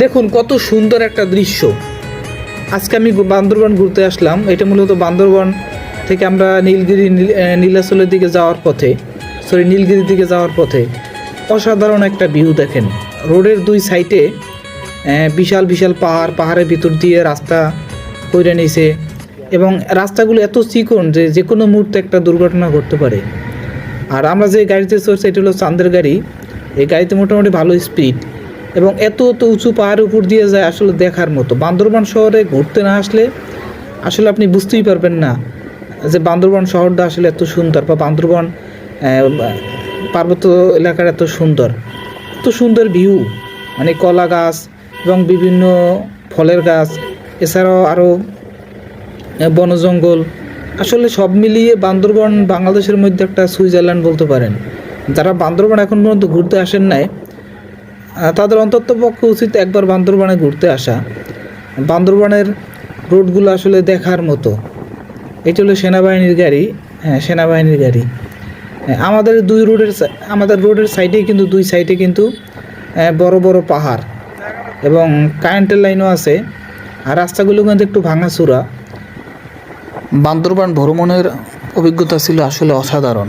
দেখুন কত সুন্দর একটা দৃশ্য। আজকে আমি বান্দরবান ঘুরতে আসলাম। এটা মূলত বান্দরবান থেকে আমরা নীলাচলের দিকে যাওয়ার পথে নীলগিরির দিকে যাওয়ার পথে অসাধারণ একটা ভিউ দেখেন। রোডের দুই সাইডে বিশাল বিশাল পাহাড়ের ভিতর দিয়ে রাস্তা কইরে নিয়েছে এবং রাস্তাগুলো এত চিকন যে কোনো মুহূর্তে একটা দুর্ঘটনা ঘটতে পারে। আর আমরা যে গাড়িতে চড়ছি এটা হলো চাঁদের গাড়ি। এই গাড়িতে মোটামুটি ভালো স্পিড এবং এত উঁচু পাহাড়ের উপর দিয়ে যায়, আসলে দেখার মতো। বান্দরবান শহরে ঘুরতে না আসলে আসলে আপনি বুঝতেই পারবেন না যে বান্দরবান শহরটা আসলে এত সুন্দর, বা বান্দরবান পার্বত্য এলাকার এত সুন্দর ভিউ। মানে কলা গাছ এবং বিভিন্ন ফলের গাছ, এছাড়াও আরও বন জঙ্গল, আসলে সব মিলিয়ে বান্দরবান বাংলাদেশের মধ্যে একটা সুইজারল্যান্ড বলতে পারেন। যারা বান্দরবান এখন পর্যন্ত ঘুরতে আসেন নাই তাদের অন্তত পক্ষে উচিত একবার বান্দরবানে ঘুরতে আসা। বান্দরবানের রোডগুলো আসলে দেখার মতো। এটা হলো সেনাবাহিনীর গাড়ি। হ্যাঁ, সেনাবাহিনীর গাড়ি। আমাদের রোডের সাইডে কিন্তু দুই সাইডে কিন্তু বড় বড় পাহাড় এবং কারেন্টের লাইনও আছে। আর রাস্তাগুলো কিন্তু একটু ভাঙাচোরা। বান্দরবান ভ্রমণের অভিজ্ঞতা ছিল আসলে অসাধারণ।